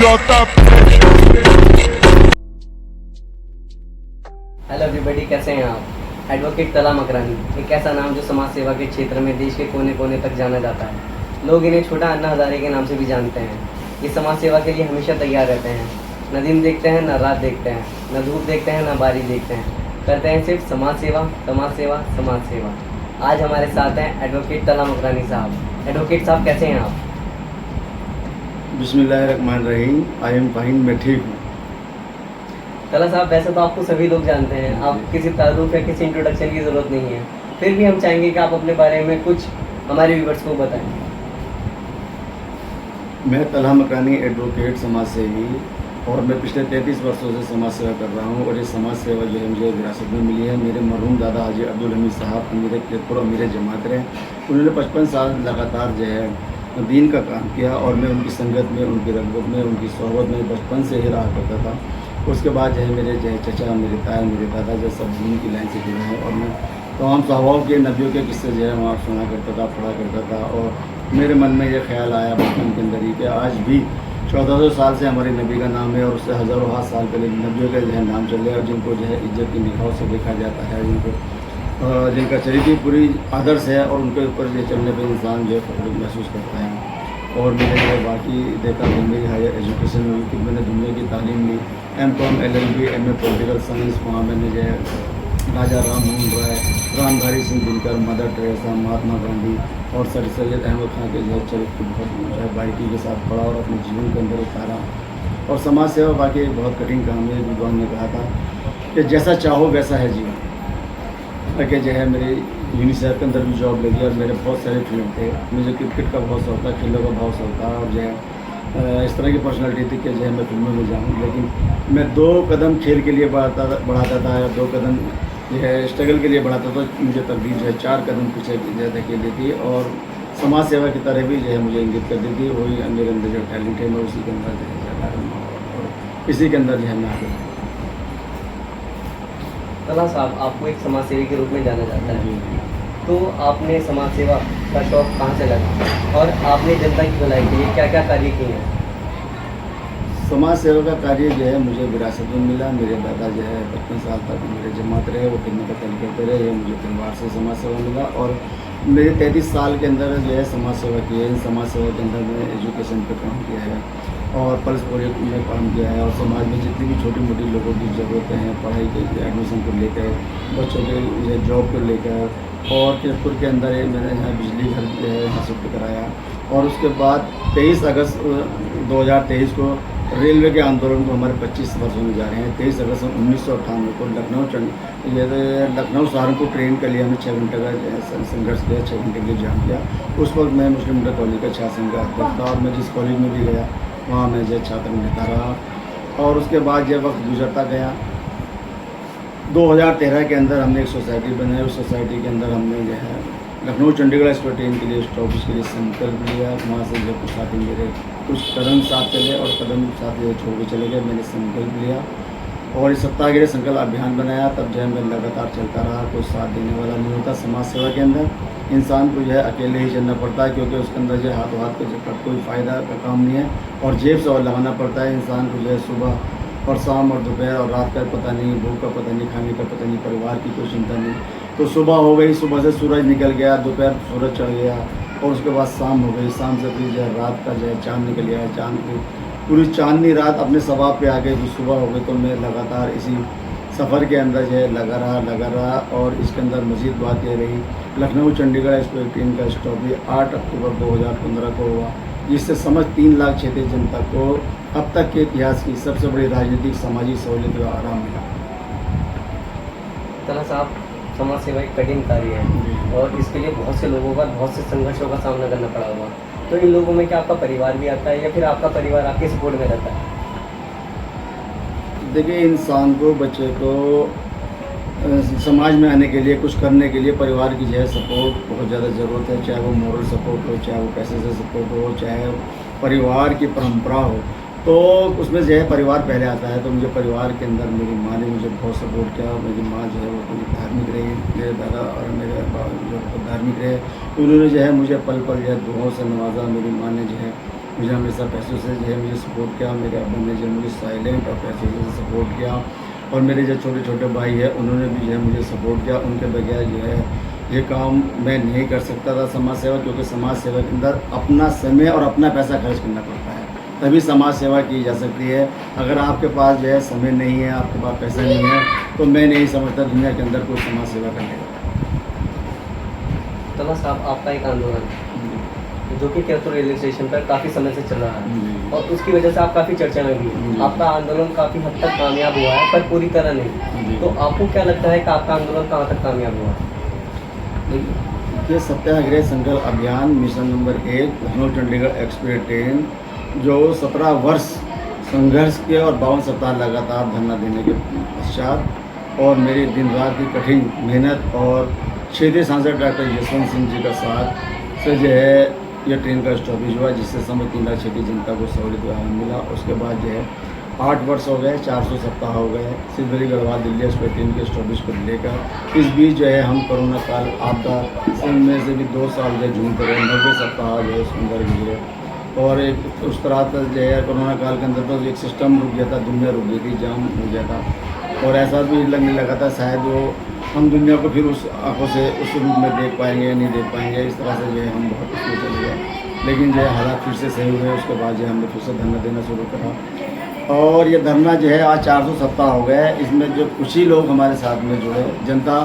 Hello everybody, कैसे हैं आप। एडवोकेट तला मकरानी एक ऐसा नाम जो समाज सेवा के क्षेत्र में देश के कोने कोने तक जाना जाता है। लोग इन्हें छोटा अन्ना हजारे के नाम से भी जानते हैं। ये समाज सेवा के लिए हमेशा तैयार रहते हैं। न दिन देखते हैं, न रात देखते हैं, न धूप देखते हैं, न बारिश देखते हैं। करते हैं सिर्फ समाज सेवा, समाज सेवा, समाज सेवा। आज हमारे साथ हैं एडवोकेट तला मकरानी साहब। एडवोकेट साहब, कैसे हैं आप। बिस्मिल्लाहिर्रहमानिर्रहीम। आई एम फाइन, मैं ठीक हूँ। तला साहब, वैसे तो आपको सभी लोग जानते हैं, आप किसी तारुफ या किसी इंट्रोडक्शन की ज़रूरत नहीं है। फिर भी हम चाहेंगे कि आप अपने बारे में कुछ हमारे व्यूवर्स को बताएं। मैं तला मकरानी एडवोकेट समाज सेवी और मैं पिछले 33 वर्षों से समाज सेवा कर रहा हूँ। और ये समाज सेवा जो है मुझे विरासत में मिली है। मेरे मरहूम दादा हाजी अब्दुल हमीद साहब अमीर खेतपुर अमीर जमात रहे। उन्होंने 55 साल लगातार जो है दीन का काम किया और मैं उनकी संगत में, उनकी रगबत में, उनकी सोहबत में बचपन से ही रहा करता था। उसके बाद जो है मेरे जो है चचा, मेरे ताया, मेरे दादा जो सब दीन की लाइन से जुड़े हैं। और मैं तमाम सहाबाओं के, नबियों के किस्से जो है वहाँ सुना करता था, पढ़ा करता था। और मेरे मन में ये ख्याल आया बचपन के अंदर ही कि आज भी 1400 साल से हमारे नबी का नाम है और उससे हज़ारों साल पहले नबियों के जो है नाम चले और जिनको जो है इज्जत की निगाहों से देखा जाता है, जिनका चरित्र पूरी आदर्श है और उनके ऊपर जो चलने पर इंसान जो है फख्र महसूस करता है। और मैंने जो बाकी देखा कि मेरी हायर एजुकेशन में हुई कि मैंने दुनिया की तालीम ली, M.Com, LLB, MA political science. वहाँ मैंने जो है राजा राम मोहन राय, रामधारी सिंह दिनकर, मदर टेरेसा, महात्मा गांधी और सर सैयद अहमद खान के जो है चरित्र को बहुत जो है बारीकी के साथ पढ़ा और अपने जीवन के अंदर उतारा। और समाज सेवा बाकी एक बहुत कठिन काम है। विद्वान ने कहा था कि जैसा चाहो वैसा है जीवन। कि जो है मेरी यूनिसेफ के अंदर भी जॉब लगी और मेरे बहुत सारे फील्ड थे। मुझे क्रिकेट का बहुत शौक था, खेलों का बहुत शौक था और जो है इस तरह की पर्सनालिटी थी कि जो है मैं फिल्मों में जाऊँ। लेकिन मैं 2 कदम खेल के लिए बढ़ाता था या 2 कदम जो है स्ट्रगल के लिए बढ़ाता था। मुझे तकदीर जो है 4 कदम पीछे धकेल दी थी और समाज सेवा की तरह भी जो है मुझे इंगित कर दी थी। वही मेरे अंदर जो टैलेंट है मैं उसी के अंदर जो है ज़्यादा और इसी के अंदर जो है मैं आगे। तला साहब, आपको एक समाज सेवी के रूप में जाना जाता है, तो आपने समाज सेवा का शौक कहाँ से लगा और आपने जनता की भलाई के लिए क्या क्या कार्य किए हैं। समाज सेवा का कार्य जो है मुझे विरासत में मिला। मेरे दादा जो है 55 साल तक मेरे जमात रहे, वो खिदमत का काम करते रहे। मुझे परिवार से समाज सेवा मिला और मेरे 33 साल के अंदर जो है समाज सेवा की है। समाज सेवा के अंदर मैंने एजुकेशन पर काम किया है और पल्स प्रोजेक्ट में काम किया है और समाज में जितनी भी छोटी मोटी लोगों की ज़रूरतें हैं, पढ़ाई के एडमिशन को लेकर, बच्चों के जॉब को लेकर। और खेतपुर के अंदर मैंने यहाँ बिजली घर जो है यहाँ शिफ्ट कराया। और उसके बाद 23 अगस्त 2023 को रेलवे के आंदोलन को हमारे 25 वर्ष होने जा रहे हैं। 23 अगस्त 1998 को लखनऊ सहारनपुर ट्रेन के लिए हमने 6 घंटे का संघर्ष किया, 6 घंटे के लिए जाम किया। उस वक्त मैं मुस्लिम इंटर कॉलेज का छात्र संघ का अध्यक्ष था और मैं जिस कॉलेज में भी गया वहाँ मैं जो छात्र नेता रहा। और उसके बाद जब वक्त गुजरता गया 2013 के अंदर हमने एक सोसाइटी बनाई। उस सोसाइटी के अंदर हमने जो है लखनऊ चंडीगढ़ एक्सप्रेस ट्रेन के लिए स्टॉपेज के लिए संकल्प लिया। वहाँ से जो कुछ साथी मेरे कुछ कदम साथ चले और कदम साथ जो छोड़ के चले गए। मैंने संकल्प लिया और इस सप्ताह के लिए संकल्प अभियान बनाया। तब जो है मैं लगातार चलता रहा। कोई साथ देने वाला नहीं होता। समाज सेवा के अंदर इंसान को जो है अकेले ही चलना पड़ता है क्योंकि उसके अंदर जो है हाथों हाथ का कोई फ़ायदा का काम नहीं है और जेब से और लगाना पड़ता है। इंसान को जो है सुबह और शाम और दोपहर और रात का पता नहीं, भूख का पता नहीं, खाने का पता नहीं, परिवार की कोई चिंता नहीं। तो सुबह हो गई, सुबह से सूरज निकल गया, दोपहर सूरज चढ़ गया और उसके बाद शाम हो गई, शाम से फिर जो है रात का जो है चाँद निकल गया। चाँद की पूरी चांदनी रात अपने सवाब पे आ गई। जो सुबह हो गई तो मैं लगातार इसी सफ़र के अंदर जो है लगा रहा। और इसके अंदर मज़ीद बात ये रही, लखनऊ चंडीगढ़ एक्सप्रेस ट्रेन का स्टॉप भी 8 अक्टूबर 2015 को हुआ, जिससे समझ 3 लाख क्षेत्रीय जनता को अब तक के इतिहास की सबसे बड़ी राजनीतिक सामाजिक सहूलियत का आराम मिला। तला साहब, समाज सेवा एक कठिन कार्य है और इसके लिए बहुत से लोगों का बहुत से संघर्षों का सामना करना पड़ा होगा। तो इन लोगों में क्या आपका परिवार भी आता है या फिर आपका परिवार आपके सपोर्ट में रहता है। देखिए, इंसान को, बच्चे को समाज में आने के लिए, कुछ करने के लिए परिवार की जो है सपोर्ट बहुत ज़्यादा ज़रूरत है। चाहे वो मॉरल सपोर्ट हो, चाहे वो पैसे से सपोर्ट हो, चाहे परिवार की परंपरा हो, तो उसमें जो है परिवार पहले आता है। तो मुझे परिवार के अंदर मेरी माँ ने मुझे बहुत सपोर्ट किया। मेरी माँ जो है वो पूरी धार्मिक रही, मेरे दादा और मेरे बाबा जो धार्मिक रहे। उन्होंने जो है मुझे पल पल जो है दुआओं से नवाजा। मेरी माँ ने जो है मुझे हमेशा पैसों से जो है मुझे सपोर्ट किया, मेरे अब्बा ने जो है मुझे साइलेंट और पैसों से सपोर्ट किया, और मेरे जो छोटे छोटे भाई हैं उन्होंने भी जो है मुझे सपोर्ट किया। उनके बगैर जो है ये काम मैं नहीं कर सकता था समाज सेवा, क्योंकि समाज सेवा के अंदर अपना समय और अपना पैसा खर्च करना पड़ता है, तभी समाज सेवा की जा सकती है। अगर आपके पास जो है समय नहीं है, आपके पास पैसा नहीं है, तो मैं नहीं समझता दुनिया के अंदर कोई समाज सेवा करने का। तला साहब, आपका एक आंदोलन जो कि कैथल रेलवे स्टेशन पर काफ़ी समय से चल रहा है और उसकी वजह से आप काफ़ी चर्चा में भी हैं। आपका आंदोलन काफ़ी हद तक कामयाब हुआ है, पर पूरी तरह नहीं। तो आपको क्या लगता है कि आपका आंदोलन कहाँ तक कामयाब हुआ है? ये सत्याग्रह संकल्प अभियान mission number 1 Lucknow Chandigarh express train जो 17 वर्ष संघर्ष के और 52 सप्ताह लगातार धरना देने के पश्चात और मेरी दिन रात की कठिन मेहनत और क्षेत्रीय सांसद डॉक्टर यशवंत सिंह जी का साथ से जो है यह ट्रेन का स्टॉपेज हुआ, जिससे समय 3 लाख क्षेत्रीय जनता को सहूलियत का मिला। उसके बाद जो है 8 वर्ष हो गए, 400 सप्ताह हो गए सिद्धरी गढ़वाल दिल्ली एक्सप्रेस ट्रेन के स्टॉपेज को लेकर। इस बीच जो है हम कोरोना काल आपदा में से भी 2 साल जो जूझते रहे, 90 सप्ताह जो है उसके अंदर गुजरे, और एक उस तरह का जो है कोरोना काल के अंदर तो एक सिस्टम रुक गया था, दुनिया रुक गई थी, जाम हो गया था, और ऐसा भी लगने लगा था शायद वो हम दुनिया को फिर उस आंखों से उस रूप में देख पाएंगे या नहीं देख पाएंगे। इस तरह से जो है हम बहुत उसमें चले गए, लेकिन जो है हालात फिर से सही हुए। उसके बाद जो है हमने फिर से धरना देना शुरू करा, और ये धरना जो है आज 400 सप्ताह हो गए। इसमें जो कुछ ही लोग हमारे साथ में जुड़े, जनता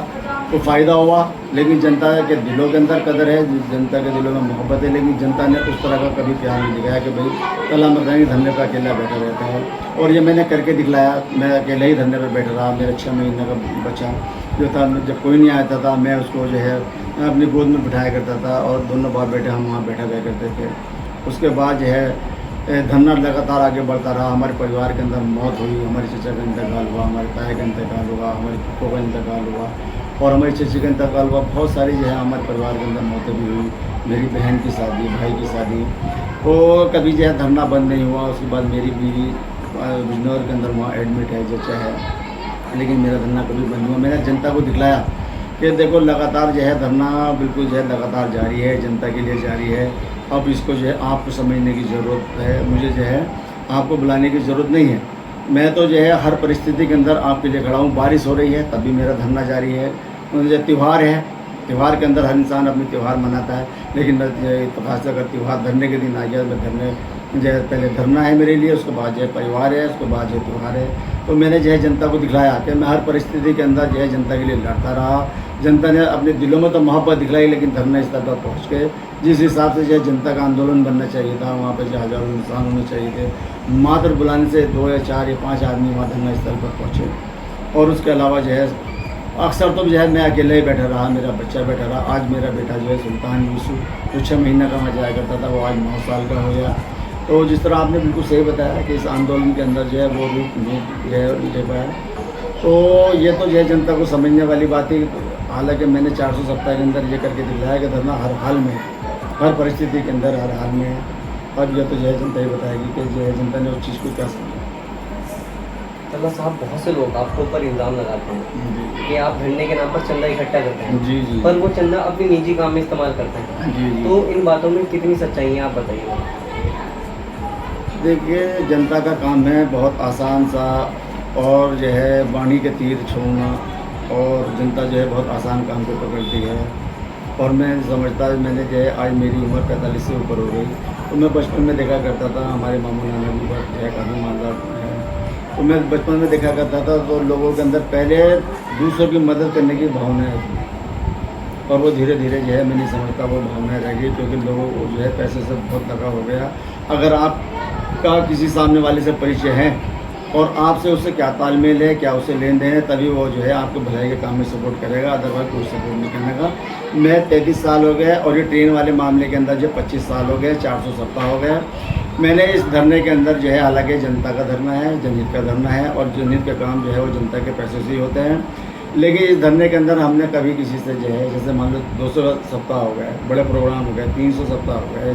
को फ़ायदा हुआ, लेकिन जनता के दिलों के अंदर कदर है, जनता के दिलों में मोहब्बत है, लेकिन जनता ने उस तरह का कभी प्यार नहीं दिखाया कि भाई तला मकानी धरने पर अकेला बैठा रहता है। और ये मैंने करके दिखलाया, मैं अकेले ही धरने पर बैठा रहा। मेरा 6 महीने का बच्चा जो था, जब कोई नहीं आता था मैं उसको जो है अपनी गोद में बिठाया करता था, और दोनों बाप बेटे हम वहाँ बैठा रहा करते थे। उसके बाद जो है धरना लगातार आगे बढ़ता रहा। हमारे परिवार के अंदर मौत हुई, हमारे चचा का इंतकाल हुआ, हमारे ताए का इंतकाल हुआ, हमारे फूफो का इंतकाल हुआ, और हमारी चची का इंतकाल हुआ। बहुत सारी जो है हमारे परिवार के अंदर मौतें भी हुई। मेरी बहन की शादी, भाई की शादी, तो कभी जो है धरना बंद नहीं हुआ। उसके बाद मेरी बीवी बिजनौर के अंदर वहाँ एडमिट है, जच्चा है, लेकिन मेरा धरना कभी बंद हुआ। मैंने जनता को दिखलाया कि देखो लगातार जो है धरना बिल्कुल जो है लगातार जारी है, जनता के लिए जारी है। अब इसको जो है आपको समझने की ज़रूरत है, मुझे जो है आपको बुलाने की ज़रूरत नहीं है। मैं तो जो है हर परिस्थिति के अंदर आपके लिए खड़ा हूँ। बारिश हो रही है तब भी मेरा धरना जारी है, मुझे त्यौहार है, त्यौहार के अंदर हर इंसान अपने त्यौहार मनाता है, लेकिन मैं खास अगर त्यौहार धरने के दिन आ गया, मैं धरने जो है पहले धरना है मेरे लिए, उसके बाद जो है परिवार है, उसके बाद जो है त्यौहार है। तो मैंने जो है जनता को दिखलाया कि मैं हर परिस्थिति के अंदर जो है जनता के लिए लड़ता रहा। जनता ने अपने दिलों में तो मोहब्बत दिखलाई, लेकिन धरना स्तर पर पहुँच के जिस हिसाब से जो है जनता का आंदोलन बनना चाहिए था, वहाँ पर जो हज़ारों इंसान होने चाहिए थे, मात्र बुलाने से 2 या 4 या 5 आदमी वहाँ धरना स्थल पर पहुँचे। और उसके अलावा जो है अक्सर तो जो है मैं अकेले ही बैठा रहा, मेरा बच्चा बैठा रहा। आज मेरा बेटा जो है सुल्तान यूसुफ जो 6 महीने का वहाँ जाया करता था, वो आज 9 साल का हो गया। तो जिस तरह आपने बिल्कुल सही बताया कि इस आंदोलन के अंदर जो है वो रूप नहीं ले पाया, तो ये तो जो है जनता को समझने वाली बात है। हालांकि मैंने 400 सप्ताह के अंदर ये करके दिखलाया कि धरना हर हाल में, हर परिस्थिति के अंदर, हर हाल में है। अब यह तो जो है जनता ही बताएगी कि जो है जनता ने उस चीज़ को क्या समझा। तला साहब, बहुत से लोग आपके ऊपर इल्ज़ाम लगाते हैं कि आप धरने के नाम पर चंदा इकट्ठा करते हैं, जी जी, पर वो चंदा अपने निजी काम में इस्तेमाल करते हैं। जी जी। तो इन बातों में कितनी सच्चाई है, आप बताइए। देखिए, जनता का काम है बहुत आसान सा, और जो है वाणी के तीर छोड़ना, और जनता जो है बहुत आसान काम को पकड़ती है। और मैं समझता मैंने जो है आज मेरी उम्र 45 से ऊपर हो गई, तो मैं बचपन में देखा करता था, हमारे मामू नाना भी बहुत जो है काफ़ी मानदार है, तो मैं बचपन में देखा करता था तो लोगों के अंदर पहले दूसरों की मदद करने की भावनाएं थी, और वो धीरे धीरे जो है मैं नहीं समझता वो भावनाएं रह गई, क्योंकि लोगों को जो है पैसे से बहुत लगा हो गया। अगर आपका किसी सामने वाले से परिचय है और आपसे उससे क्या तालमेल है, क्या उससे लेन देन है, तभी वो जो है आपको भलाई के काम में सपोर्ट करेगा, अदरवाइज कोई सपोर्ट नहीं करने का। मैं 33 साल हो गए, और ये ट्रेन वाले मामले के अंदर जो 25 साल हो गए, 400 सप्ताह हो गए। मैंने इस धरने के अंदर जो है, हालांकि जनता का धरना है, जनहित का धरना है, और जनहित का काम जो है वो जनता के पैसे से ही होते हैं, लेकिन इस धरने के अंदर हमने कभी किसी से जो है, जैसे मान लो 200 सप्ताह हो गए, बड़े प्रोग्राम हो गए, 300 सप्ताह हो गए,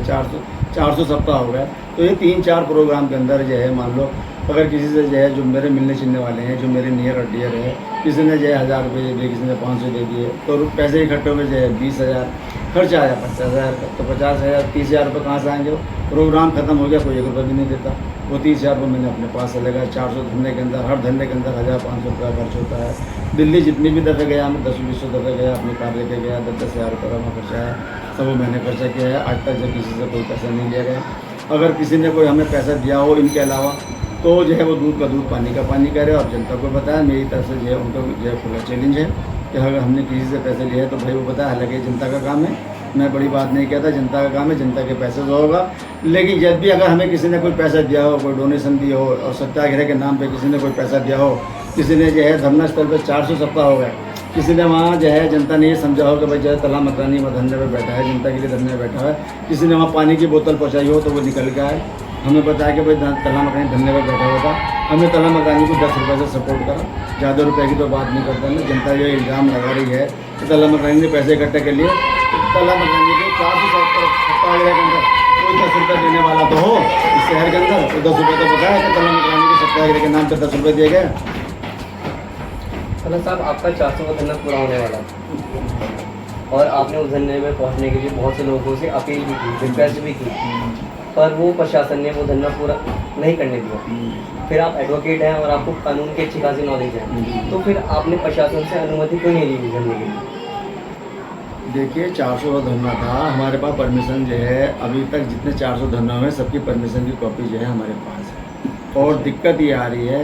400 सप्ताह हो गए, तो ये 3-4 प्रोग्राम के अंदर जो है मान लो अगर किसी से जो है जो मेरे मिलने चिलने वाले हैं, जो मेरे नियर और डियर है, किसी ने जो है 1000 रुपये दे दिए, किसी ने 500 दे दिए, तो पैसे इकट्ठे हुए जो है 20,000 खर्चा आया, 50,000 तो 50,000 30,000 रुपये कहाँ से आएंगे? प्रोग्राम खत्म हो गया, कोई 1 रुपये भी नहीं देता। वो 30,000 रुपये मैंने अपने पास से लगा। 400 धरने के अंदर, हर धरने के अंदर 1,000-500 रुपये खर्च होता है। दिल्ली जितनी भी दफ़े गया, मैं 10-20 दफ़े गया, अपनी कार लेके गया, 10-10,000 रुपये का वहाँ खर्चा है, सब वो मैंने खर्चा किया है। आज तक जब किसी से कोई पैसा नहीं लिया गया। अगर किसी ने कोई हमें पैसा दिया हो इनके अलावा, तो जो है वो दूध का दूध पानी का पानी करे, और जनता को बताया। मेरी तरफ से जो है उनको जो है खुला चैलेंज है कि अगर हमने किसी से पैसे लिए हैं तो भाई वो बताया। हालांकि जनता का काम है, मैं बड़ी बात नहीं कहता, जनता का काम है, जनता के पैसे से होगा। लेकिन जब भी अगर हमें किसी ने कोई पैसा दिया हो, कोई डोनेशन दी हो, और सत्याग्रह के नाम पे किसी ने कोई पैसा दिया हो, किसी ने जो है धरना स्थल पर 400 सप्ताह हो गए, किसी ने वहाँ जो है जनता ने ये समझा हो कि भाई जो है तला मकरानी वहाँ धरने पर बैठा है, जनता के लिए धरने पर बैठा है, किसी ने वहाँ पानी की बोतल पहुँचाई हो तो वो निकल के आए, हमें बताया कि भाई तला मकरानी धरने पर बैठा हुआ था। हमने तला मकरानी को 10 रुपये से सपोर्ट करा, ज़्यादा रुपये की तो बात नहीं करता मैं। जनता जो इल्ज़ाम लगा रही है कि तला मकरानी ने पैसे इकट्ठे कर लिए, तला मकरानी को 400 सप्ताह के अंदर कोई 10 रुपये देने वाला तो हो इस शहर के अंदर, तो 10 रुपये तो बताया कि तला मकरानी को सत्याग्रह के नाम पर 10 रुपये दिए गए। तला साहब, आपका 400 का धरना पूरा होने वाला है और आपने उस धरने में पहुंचने के लिए बहुत से लोगों से अपील भी की, रिक्वेस्ट भी की, पर वो प्रशासन ने वो धरना पूरा नहीं करने दिया। फिर आप एडवोकेट हैं और आपको कानून की अच्छी खासी नॉलेज है, तो फिर आपने प्रशासन से अनुमति क्यों नहीं ली धरने के लिए? देखिए, 400 का धरना था, हमारे पास परमिशन जो है अभी तक जितने 400 धरना हुए सबकी परमिशन की कॉपी जो है हमारे पास है। और दिक्कत ये आ रही है,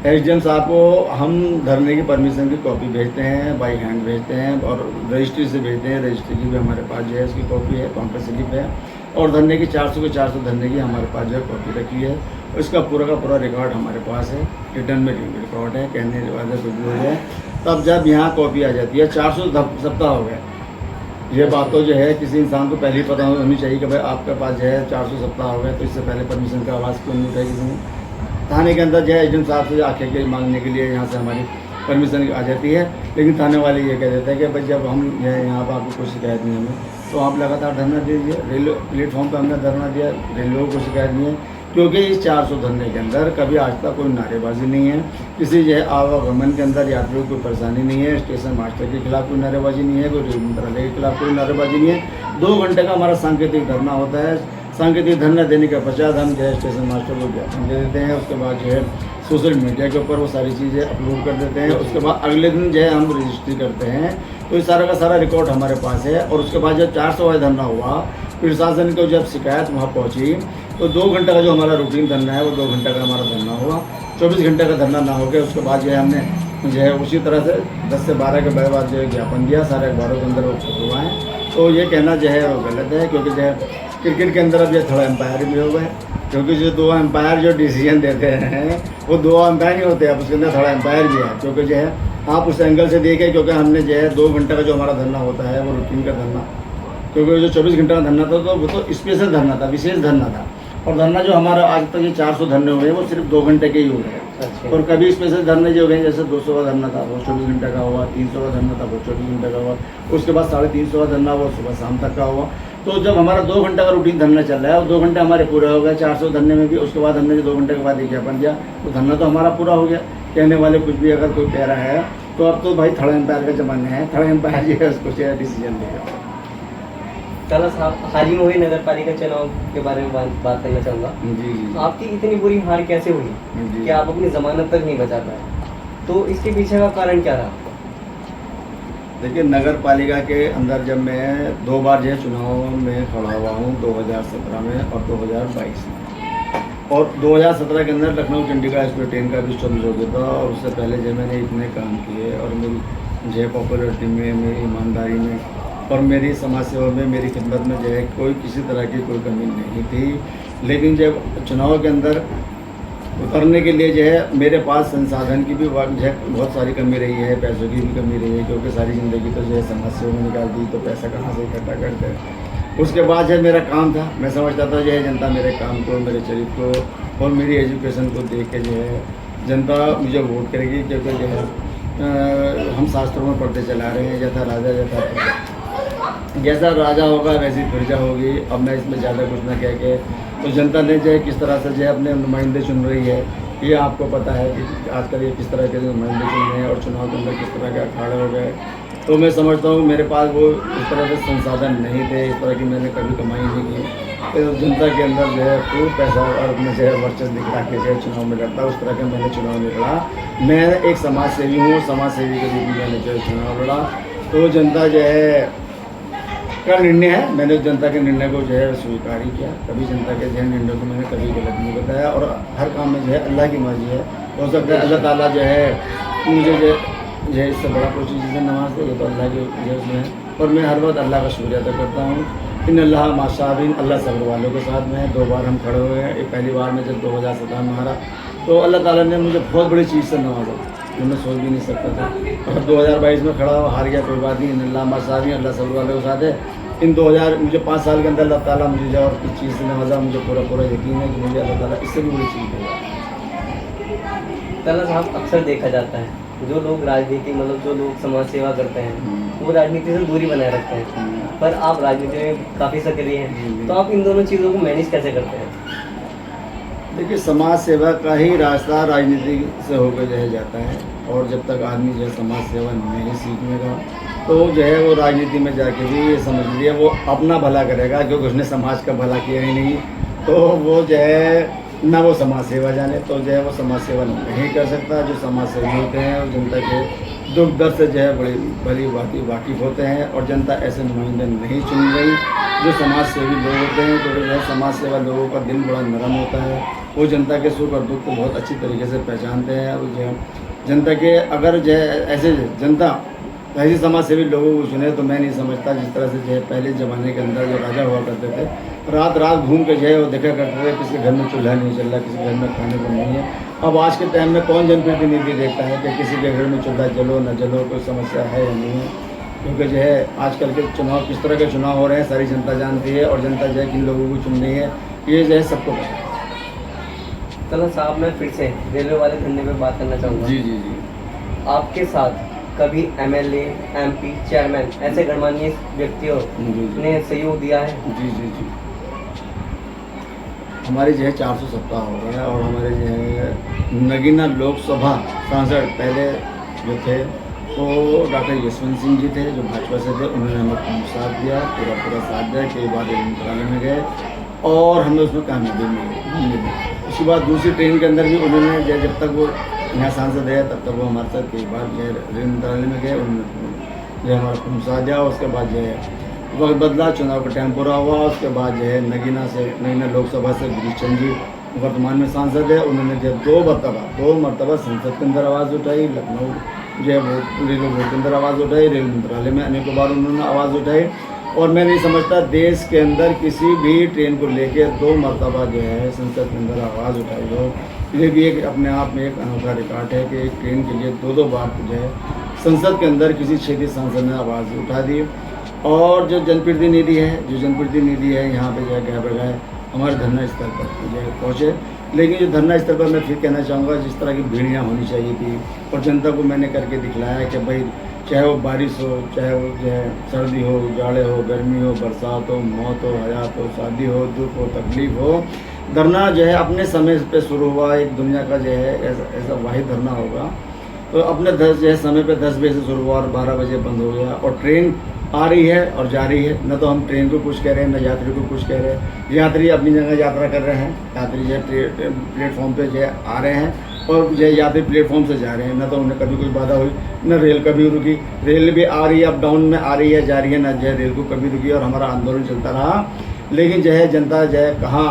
एसडीएम साहब को हम धरने की परमिशन की कॉपी भेजते हैं, बाई हैंड भेजते हैं और रजिस्ट्री से भेजते हैं। रजिस्ट्री की भी हमारे पास जो है उसकी कॉपी है, काउंटर स्लिप है, और धरने की 400 के 400 धरने की हमारे पास जो है कॉपी रखी है। उसका पूरा का पूरा रिकॉर्ड हमारे पास है, रिटर्न में रिकॉर्ड है, कहने के बाद कुछ भी हो जाए तब जब यहाँ कॉपी आ जाती है। 400 सप्ताह हो गए, ये बात तो जो है किसी इंसान को पहले ही पता होनी चाहिए कि भाई आपके पास जो है 400 सप्ताह हो गए, तो इससे पहले परमिशन का आवाज़ क्यों नहीं उठाई किसी ने? थाने के अंदर जो है एसडीएम साहब से आके के मांगने के लिए यहाँ से हमारी परमिशन आ जाती है, लेकिन थाने वाले ये कह देते हैं कि भाई जब हम जो है यहाँ पर आपको कोई शिकायत नहीं हमें, तो आप लगातार धरना दीजिए। रेलवे प्लेटफॉर्म पर हमने धरना दिया, रेलवे को शिकायत नहीं है, क्योंकि इस 400 धरने के अंदर कभी आज तक कोई नारेबाजी नहीं है, किसी जो है आवागमन के अंदर यात्रियों को कोई परेशानी नहीं है, स्टेशन मास्टर के खिलाफ कोई नारेबाजी नहीं है, कोई रेल मंत्रालय के खिलाफ कोई नारेबाजी नहीं है। 2 घंटे का हमारा सांकेतिक धरना होता है। सांकेतिक धरना देने के पश्चात हम जो है स्टेशन मास्टर को ज्ञापन दे देते हैं, उसके बाद जो है सोशल मीडिया के ऊपर वो सारी चीज़ें अपलोड कर देते हैं। उसके बाद अगले दिन जो है हम रजिस्ट्री करते हैं, तो ये सारा का सारा रिकॉर्ड हमारे पास है। और उसके बाद जब 400 वाला धरना हुआ, प्रशासन को जब शिकायत वहाँ पहुँची, तो 2 घंटे का जो हमारा रूटीन धरना है वो 2 घंटे का हमारा धरना हुआ। 24 घंटे का धरना ना हो गया, उसके बाद जो है हमने जो है उसी तरह से 10 से 12 के बाद जो है ज्ञापन दिया, सारे अखबारों के अंदर वो छपवाएँ। तो ये कहना जो है वो गलत है, क्योंकि जो है क्रिकेट के अंदर अब ये थोड़ा एम्पायर भी हो गए, क्योंकि जो 2 एम्पायर जो डिसीजन देते हैं वो 2 एम्पायर नहीं होते, अब उसके अंदर थोड़ा एम्पायर भी है। क्योंकि जो है आप उस एंगल से देखें, क्योंकि हमने जो है 2 घंटे का जो हमारा धरना होता है वो रूटीन का धरना, क्योंकि जो 24 घंटे का धरना था तो वो तो स्पेशल धरना था, विशेष धरना था। और धरना जो हमारा आज तक ये 400 धरने हुए हैं वो सिर्फ 2 घंटे के ही हुए हैं। अच्छा। और कभी स्पेशल धरने जो हुए, जैसे 200 का धरना था वो 24 घंटे का हुआ, 300 का धरना था वो 24 घंटे का हुआ, उसके बाद 350 का धरना वो सुबह शाम तक का हुआ। तो जब हमारा 2 घंटे का रूटीन धरना चल रहा है और 2 घंटे हमारे पूरे हो गए 400 धरने में भी, उसके बाद हमने जो 2 घंटे के बाद एक ज्ञापन दिया तो धरना तो हमारा पूरा हो गया। कहने वाले कुछ भी अगर कोई कह रहा है तो अब तो भाई थर्ड एम्पायर का ज़माना है, थर्ड एम्पायर जो है उसको डिसीजन देगा। तला साहब, हाल ही में हुए नगर पालिका चुनाव के बारे में बात करना चाहूँगा। जी। आपकी इतनी बुरी हार कैसे हुई जी। कि आप अपनी जमानत तक नहीं बचा पाए? तो इसके पीछे का कारण क्या रहा? देखिए, नगर पालिका के अंदर जब मैं 2 बार जो है चुनाव में खड़ा हुआ हूँ, 2017 में और 2022 में। और 2017 के अंदर लखनऊ चंडीगढ़ एक्सप्रेस ट्रेन का भी स्टॉपेज हो गया था, और उससे पहले जब मैंने इतने काम किए और मेरी जो है पॉपुलरिटी में, मेरी ईमानदारी में और मेरी समाज सेवा में, मेरी खिदमत में जो है कोई किसी तरह की कोई कमी नहीं थी। लेकिन जब चुनाव के अंदर उतरने के लिए जो है मेरे पास संसाधन की भी जो है बहुत सारी कमी रही है, पैसों की भी कमी रही है, क्योंकि सारी ज़िंदगी तो जो है समाज सेवा में निकाल दी, तो पैसा कहाँ से इकट्ठा करते हैं। उसके बाद जो मेरा काम था, मैं समझता था जो है जनता मेरे काम को, मेरे चरित्र को और मेरी एजुकेशन को देख के जो है जनता मुझे वोट करेगी, क्योंकि जो है हम शास्त्रों में पढ़ते चला रहे हैं, जैसा राजा जैसा प्रजा। जैसा राजा होगा वैसी प्रजा होगी। अब मैं इसमें ज़्यादा कुछ ना कह के, तो जनता ने जो है किस तरह से जो है अपने नुमाइंदे चुन रही है, ये आपको पता है कि आजकल ये किस तरह के नुमाइंदे चुन रहे हैं और चुनाव के अंदर किस तरह के अखाड़े हो गए। तो मैं समझता हूँ मेरे पास वो इस तरह के संसाधन नहीं थे, इस तरह की मैंने कभी कमाई नहीं की। तो जनता के अंदर जो है खूब पैसा और अपने जो है वर्चस्व दिखा के जो है चुनाव में लड़ता, उस तरह का मैंने चुनाव में लड़ा। मैं एक समाज सेवी हूँ, समाज सेवी के रूप में मैंने जो है चुनाव लड़ा। तो जनता जो है का निर्णय है, मैंने जनता के निर्णय को जो है स्वीकार ही किया। कभी जनता के जो है निर्णय को मैंने कभी गलत नहीं बताया, और हर काम में जो है अल्लाह की मर्जी है। हो सकता है अल्लाह ताला जो है मुझे जो है इससे बड़ा कोई चीज़ है नमाज है, ये तो अल्लाह के जो है उसमें है। और मैं हर वक्त अल्लाह का शुक्रिया अदा करता हूँ। इन अल्लाह माशाबिन, अल्लाह सब्र वालों के साथ में है। 2 बार हम खड़े हुए हैं। एक पहली बार में जब 2017 में हारा, तो अल्लाह ताला ने मुझे बहुत बड़ी चीज़ से नवाजा जो मैं सोच भी नहीं सकता था। और 2022 में खड़ा हुआ, हार गया कोई बात नहीं। इन अल्लाह माशाबिन, अल्लाह सब्र वालों के साथ है। इन 2000 मुझे 5 साल के अंदर अल्लाह ताला मुझे जो और किस चीज़ से नवाजा, मुझे पूरा यकीन है कि मुझे अल्लाह ताला इससे भी बड़ी चीज़ देगा। तला साहब, अक्सर देखा जाता है जो लोग राजनीति मतलब जो लोग समाज सेवा करते हैं वो राजनीति से दूरी बनाए रखते हैं, पर आप राजनीति में काफ़ी सक्रिय हैं, तो आप इन दोनों चीज़ों को मैनेज कैसे करते हैं? देखिए, समाज सेवा का ही रास्ता राजनीति से होकर जो है जाता है। और जब तक आदमी जो है समाज सेवा नहीं सीखेगा, तो जो है वो राजनीति में जाके भी ये समझ लिया वो अपना भला करेगा, क्योंकि उसने समाज का भला किया ही नहीं। तो वो जो है ना वो समाज सेवा जाने, तो जो है वो समाज सेवा नहीं कर सकता। जो समाज सेवी होते हैं और जनता के दुख दर्द से जो है बड़ी भली भांति वाकिफ़ होते हैं, और जनता ऐसे नुमाइंदे नहीं चुन रही जो समाज सेवी लोग होते हैं। तो जो है समाज सेवा लोगों का दिल बड़ा नरम होता है, वो जनता के सुख और दुख को बहुत अच्छी तरीके से पहचानते हैं। और जो है जनता के अगर जो है ऐसे जनता ऐसे समाज सेवी लोगों को चुने, तो मैं नहीं समझता जिस तरह से जो है पहले ज़माने के अंदर जो राजा हुआ करते थे, रात रात घूम के जो है वो देखा करते थे किसी घर में चूल्हा नहीं चल रहा, किसी घर में खाने को नहीं है। अब आज के टाइम में कौन जनप्रतिनिधि देखता है कि किसी के घर में चूल्हा जलो न जलो, कोई समस्या है या नहीं है? क्योंकि जो है आजकल के चुनाव किस तरह के चुनाव हो रहे हैं सारी जनता जानती है, और जनता जो है किन लोगों को चुन रही है ये जो है सबको पता है। चलो साहब, मैं फिर से रेलवे वाले धंधे पे बात करना चाहूँगा। जी जी जी। आपके साथ कभी एमएलए, एमपी, चेयरमैन ऐसे गणमान्य व्यक्तियों ने सहयोग दिया है? जी जी जी। हमारे जो है 400 सप्ताह हो गए, और हमारे जो है नगीना लोकसभा सांसद पहले जो थे वो डॉक्टर यशवंत सिंह जी थे, जो भाजपा से थे। उन्होंने हमें साथ दिया, पूरा साथ दिया। कई बार मंत्रालय में गए और हमें उसमें कामयाबी मिली। उसके बाद दूसरी ट्रेन के अंदर भी उन्होंने जब तक वो यहाँ सांसद है तब तक वो हमारे साथ कई बार जो है रेल मंत्रालय में गए, उन्होंने जो हमारा खूब साथ दिया। उसके बाद जो है वक्त बदला, चुनाव का टाइम पूरा हुआ। उसके बाद जो है नगीना लोकसभा से गिरीश चंद जी वर्तमान में सांसद है। उन्होंने जब 2 मरतबा संसद के अंदर आवाज़ उठाई, लखनऊ जो है वो रेलवे बोर्ड के अंदर आवाज़ उठाई, रेल मंत्रालय में अनेकों बार उन्होंने आवाज़ उठाई। और मैं नहीं समझता देश के अंदर किसी भी ट्रेन को लेके 2 मरतबा जो है संसद के अंदर आवाज़ उठाई हो, ये भी एक अपने आप में एक अनोखा रिकॉर्ड है कि एक ट्रेन के लिए 2 बार जो है संसद के अंदर किसी क्षेत्रीय सांसद ने आवाज़ उठा दी। और जो जनप्रतिनिधि है यहाँ पे जो है गए बगैर हमारे धरना स्थल पर जो है पहुँचे। लेकिन जो धरना स्थल पर मैं फिर कहना चाहूँगा, जिस तरह की भीड़ियाँ होनी चाहिए थी, और जनता को मैंने करके दिखलाया कि भाई चाहे वो बारिश हो, चाहे वो जो है सर्दी हो, जाड़े हो, गर्मी हो, बरसात हो, मौत हो, हयात हो, शादी हो, दुख हो, तकलीफ हो, धरना जो है अपने समय पे शुरू हुआ। एक दुनिया का जो है ऐसा वाहिद धरना होगा। तो अपने 10 जो है समय पे 10 बजे से शुरू हुआ और 12 बजे बंद हो गया। और ट्रेन आ रही है और जा रही है, न तो हम ट्रेन को कुछ कह रहे हैं, न यात्री को कुछ कह रहे हैं। यात्री अपनी जगह यात्रा कर रहे हैं, यात्री जो है प्लेटफॉर्म पे जो है आ रहे हैं, और जो है यात्री प्लेटफॉर्म से जा रहे हैं। न तो उन्हें कभी कोई बाधा हुई, न रेल कभी रुकी। रेल भी आ रही है, अप डाउन में आ रही है, जा रही है, न जो है रेल को कभी रुकी, और हमारा आंदोलन चलता रहा। लेकिन जो है जनता जो है कहाँ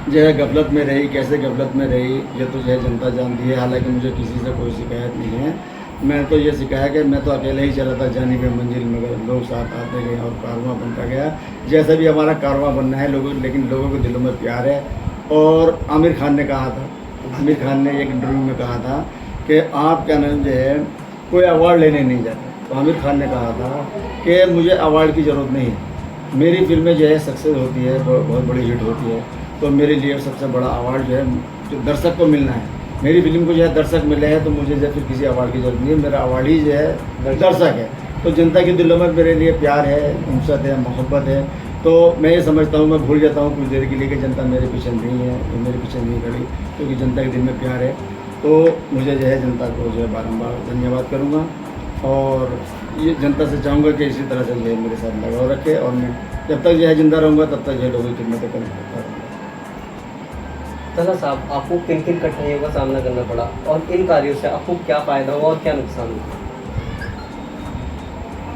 जो है गफलत में रही, कैसे गफलत में रही, ये तो जो है जनता जानती है। हालांकि मुझे किसी से कोई शिकायत नहीं है। मैं तो ये सिखाया कि मैं तो अकेले ही चला था जाने के मंजिल, मगर लोग साथ आते गए और कारवां बनता गया। जैसा भी हमारा कारवां बनना है लोगों, लेकिन लोगों के दिलों में प्यार है। और आमिर खान ने कहा था, आमिर खान ने एक इंटरव्यू में कहा था कि आप क्या नाम जो है कोई अवार्ड लेने नहीं जाते। तो आमिर खान ने कहा था कि मुझे अवार्ड की ज़रूरत नहीं है, मेरी फिल्में जो है सक्सेस होती है, बहुत बड़ी हिट होती है, तो मेरे लिए सबसे बड़ा अवार्ड जो है जो दर्शक को मिलना है, मेरी फिल्म को जो है दर्शक मिले हैं तो मुझे जो है फिर किसी अवार्ड की जरूरत नहीं है, मेरा अवार्ड ही जो है दर्शक है। तो जनता के दिलों में मेरे लिए प्यार है, उनसत है, मोहब्बत है। तो मैं ये समझता हूँ, मैं भूल जाता हूँ कुछ देर के लिए कि जनता मेरे पीछे नहीं है, वो मेरे पीछे नहीं खड़ी, क्योंकि जनता के दिल में प्यार है। तो मुझे जो है जनता को जो है बारम्बार धन्यवाद करूँगा और ये जनता से चाहूँगा कि इसी तरह से जो है मेरे साथ लगाव रखे और मैं जब तक जो है जिंदा रहूँगा तब तक जो है लोगों की खिदमत करता रहूँगा। तला साहब, आपको किन किन कठिनाइयों का सामना करना पड़ा और इन कार्यों से आपको क्या फ़ायदा हुआ और क्या नुकसान हुआ?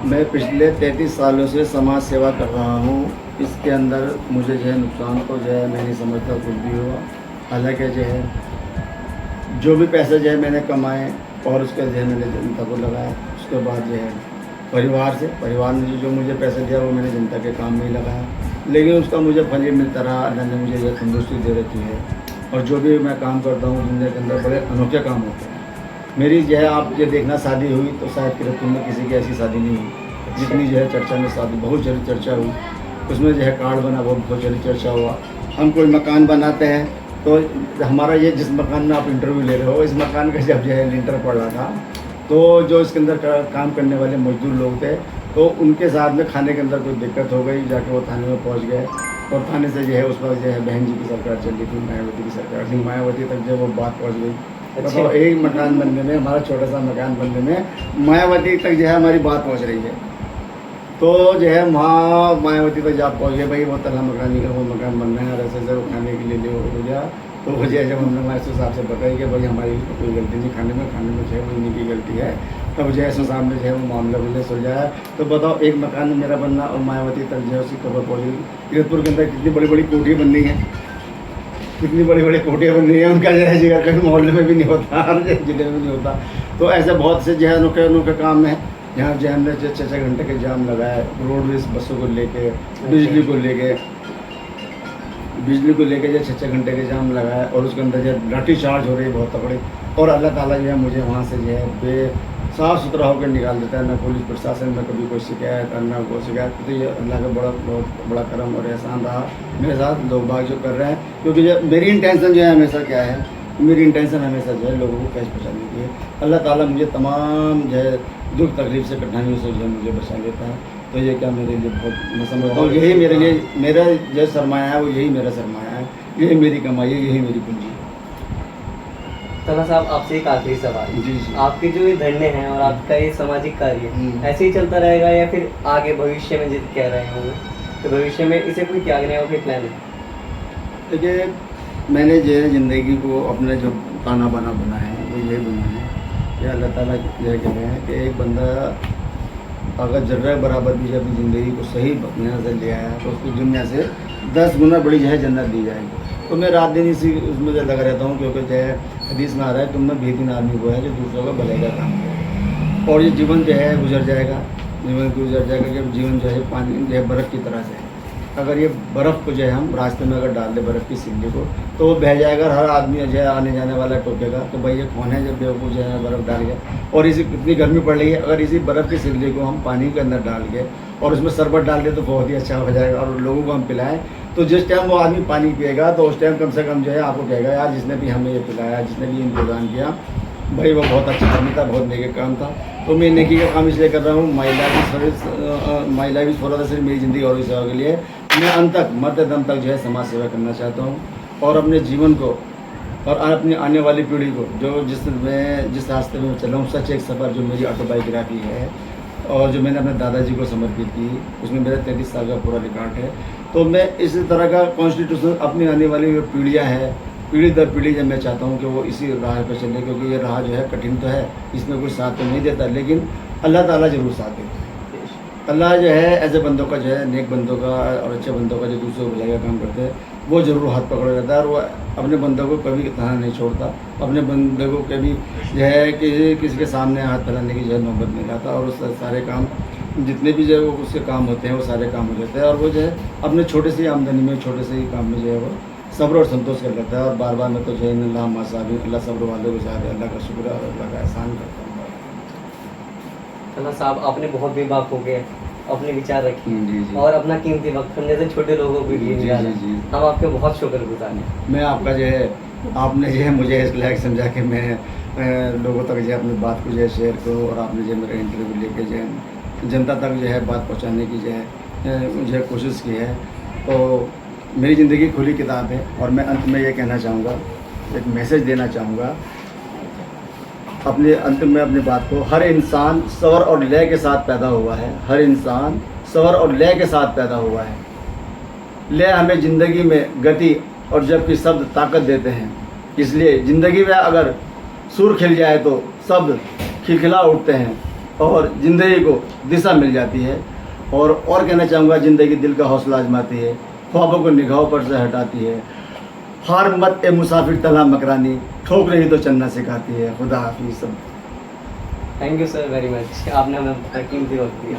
मैं पिछले 33 सालों से समाज सेवा कर रहा हूँ। इसके अंदर मुझे जो है नुकसान तो जो है मैं नहीं समझता कुछ भी हुआ। हालांकि जो है जो भी पैसे जो है मैंने कमाए और उसका जो है मैंने जनता को लगाया। उसके बाद जो है परिवार ने जो मुझे पैसे दिया वो मैंने जनता के काम में ही लगाया, लेकिन उसका मुझे फल ही मिलता रहा। अल्लाह ने मुझे यह तंदुरुस्ती दे रखी है और जो भी मैं काम करता हूँ दुनिया के अंदर बड़े अनोखे काम होते हैं। मेरी जो है आप ये देखना शादी हुई तो शायद किरतपुर में किसी की ऐसी शादी नहीं हुई जितनी जो है चर्चा में शादी बहुत जल्दी चर्चा हुई। उसमें जो है कार्ड बना वो बहुत जल्दी चर्चा हुआ। हम कोई मकान बनाते हैं तो हमारा ये जिस मकान में आप इंटरव्यू ले रहे हो इस मकान का जब जो है लिंटर पड़ रहा था तो जो इसके अंदर काम करने वाले मजदूर लोग थे तो उनके साथ में खाने के अंदर कोई दिक्कत हो गई, जाके वो थाने में पहुंच गए और थाने से जो है उस पर जो है बहन जी की सरकार चल रही थी, मायावती की सरकार थी। मायावती तक जो वो बात पहुँच गई। तो एक मकान बनने में, हमारा छोटा सा मकान बनने में मायावती तक जो है हमारी बात पहुँच रही है। तो जो है वहाँ मायावती तक जब पहुँच गए भाई वो तला मकानी का वो मकान बन रहा है और ऐसे वो खाने के लिए हो गया। तो वो जो है जब हमने मास्टर साहब से बताया कि भाई हमारी कोई गलती नहीं, खाने में जो है वो इन्हीं की गलती है, तब जो है साहब ने जो है वो मामला मुझे सुलझाया। तो बताओ एक मकान मेरा बनना और मायावती तक जो है उसकी खबर पहुँच गई। किरतपुर के अंदर कितनी बड़ी बड़ी कोठियाँ बन रही हैं, कितनी बड़ी बड़ी कोठियाँ बन रही हैं, उनका जो है जिक्र कहीं मोहल्ले में भी नहीं होता, हर जिले में नहीं होता। तो ऐसे बहुत से जो है अनोखे काम है यहाँ जो हमने 6-6 घंटे के जाम लगाए रोडवेज बसों को लेके, बिजली को लेके जो 6-6 घंटे के जाम लगाए और उसके अंदर जो लाठी चार्ज हो रही है बहुत तगड़ी। और अल्लाह ताला जो है मुझे वहाँ से जो है साफ़ सुथरा होकर निकाल देता है। ना पुलिस प्रशासन में कभी कोई शिकायत और ना कोई शिकायत। तो ये अल्लाह का बहुत बड़ा करम और एहसान रहा मेरे साथ, लोग बाग जो कर रहे हैं। क्योंकि जो मेरी इंटेंशन जो है हमेशा क्या है, मेरी इंटेंशन हमेशा जो है लोगों को कैसे पहुँचाने की है। अल्लाह ताला मुझे तमाम जो है दुख तकलीफ से कठिनाइयों से जो है मुझे बचा लेता है। तो ये क्या मेरे लिए बहुत, मैं समझता हूँ यही मेरे लिए मेरा जो सरमाया है वो यही मेरा सरमाया है, यही मेरी कमाई है, यही मेरी पूंजी है। तला साहब, आपसे एक आखिरी सवाल। जी। आपके जो ये धरने हैं और आपका ये सामाजिक कार्य ऐसे ही चलता रहेगा या फिर आगे भविष्य में जिस कह रहे होंगे तो भविष्य में इसे कोई त्यागने का कोई प्लान है? देखिए मैंने जो है ज़िंदगी को अपने जो ताना बाना बना है वो यही बना है कि अल्लाह ताला यह कह रहे हैं कि एक बंदा अगर जर्रा बराबर भी अपनी ज़िंदगी को सही मेहनत से ले आया तो उसकी दुनिया से 10 गुना बड़ी जो है जन्नत दी जाएगी। तो मैं रात दिन इसी उसमें जो लगा रहता हूँ, क्योंकि जो है हदीस में आ रहा है तुम में बेहतरीन आदमी वो है जो दूसरों का भलाई का काम करे। और ये जीवन जो है गुजर जाएगा, कि जीवन जो है पानी जो है बर्फ़ की तरह से है। अगर ये बर्फ़ को जो है हम रास्ते में अगर डाल दें बर्फ़ की सिल्ली को तो वो बह जाएगा। हर आदमी जो है आने जाने वाला टोकेगा तो भाई ये कौन है जब बेवकूफ़ जो है बर्फ़ डाल गया। और इसी कितनी गर्मी पड़ रही है, अगर इसी बर्फ़ की सिल्ली को हम पानी के अंदर डाल के और उसमें शरबत डाल दें तो बहुत ही अच्छा हो जाएगा और लोगों को हम पिलाएं तो जिस टाइम वो आदमी पानी पिएगा तो उस टाइम कम से कम जो है आपको कहेगा यार जिसने भी हमें ये पिलाया, जिसने भी इंतजाम किया भाई वो बहुत अच्छा आदमी था, बहुत नेकी काम था। तो मैं नेकी का काम इसलिए कर रहा हूँ, माई लाइफ इज़ फॉर सिर्फ मेरी ज़िंदगी और सेवा के लिए मैं अंत तक मरते दम तक जो है समाज सेवा करना चाहता हूँ और अपने जीवन को और अपनी आने वाली पीढ़ी को जिस रास्ते में चल रहा हूँ सच एक सफ़र जो मेरी ऑटोबायोग्राफी है और जो मैंने अपने दादाजी को समर्पित की उसमें मेरा 33 साल का पूरा रिकॉर्ड है। तो मैं इसी तरह का कॉन्स्टिट्यूशन अपनी आने वाली जो पीढ़ियाँ हैं पीढ़ी दर पीढ़ी जब मैं चाहता हूँ कि वो इसी राह पर चले, क्योंकि ये राह जो है कठिन तो है, इसमें कोई साथ तो नहीं देता लेकिन अल्लाह ताला ज़रूर साथ देता है। अल्लाह जो है ऐसे बंदों का जो है नेक बंदों का और अच्छे बंदों का जो दूसरों को भलाई का काम करते हैं वो ज़रूर हाथ पकड़ रहता है और वो अपने बंदों को कभी तनहा नहीं छोड़ता, अपने बंदों को कभी जो है किसी के सामने हाथ फैलाने की जो है नौबत नहीं लाता और उस सारे काम जितने भी जो है वो उसके काम होते हैं वो सारे काम हो जाते हैं और वो जो है अपने छोटे से आमदनी में छोटे से ही काम में जो है वो सब्र और संतोष कर लेता है। और बार बार मैं तो जो है अल्लाह सब्र वालों के साथ अल्लाह का शुक्र और अल्लाह का एहसान करता हूँ। तला साहब, आपने बहुत बेबाक हो गए अपने विचार रखे जी। और अपना कीमती वक्त हमने से छोटे लोगों के लिए निकाला। हम आपके बहुत शुक्रगुजार हैं। मैं आपका जो है आपने जो है मुझे इस लायक समझा कि मैं लोगों तक जो है अपनी बात को जो है शेयर करूँ, और आपने जो है मेरा इंटरव्यू लेके जो है जनता तक जो है बात पहुंचाने की जो है मुझे कोशिश की है। तो मेरी ज़िंदगी खुली किताब है, और मैं अंत में ये कहना चाहूँगा, एक मैसेज देना चाहूँगा अपने अंत में अपनी बात को। हर इंसान स्वर और लय के साथ पैदा हुआ है, हर इंसान स्वर और लय के साथ पैदा हुआ है। लय हमें ज़िंदगी में गति और जबकि शब्द ताकत देते हैं। इसलिए ज़िंदगी में अगर सुर खिल जाए तो शब्द खिलखिला उठते हैं और ज़िंदगी को दिशा मिल जाती है। और कहना चाहूँगा, ज़िंदगी दिल का हौसला आजमाती है, ख्वाबों को निगाहों पर से हटाती है। हार मत ए मुसाफिर तला मकरानी, ठोक रही तो चलना सिखाती है। खुदा हाफिज़ सब। Thank you sir very much, आपने हमें कीमती वक्त दिया।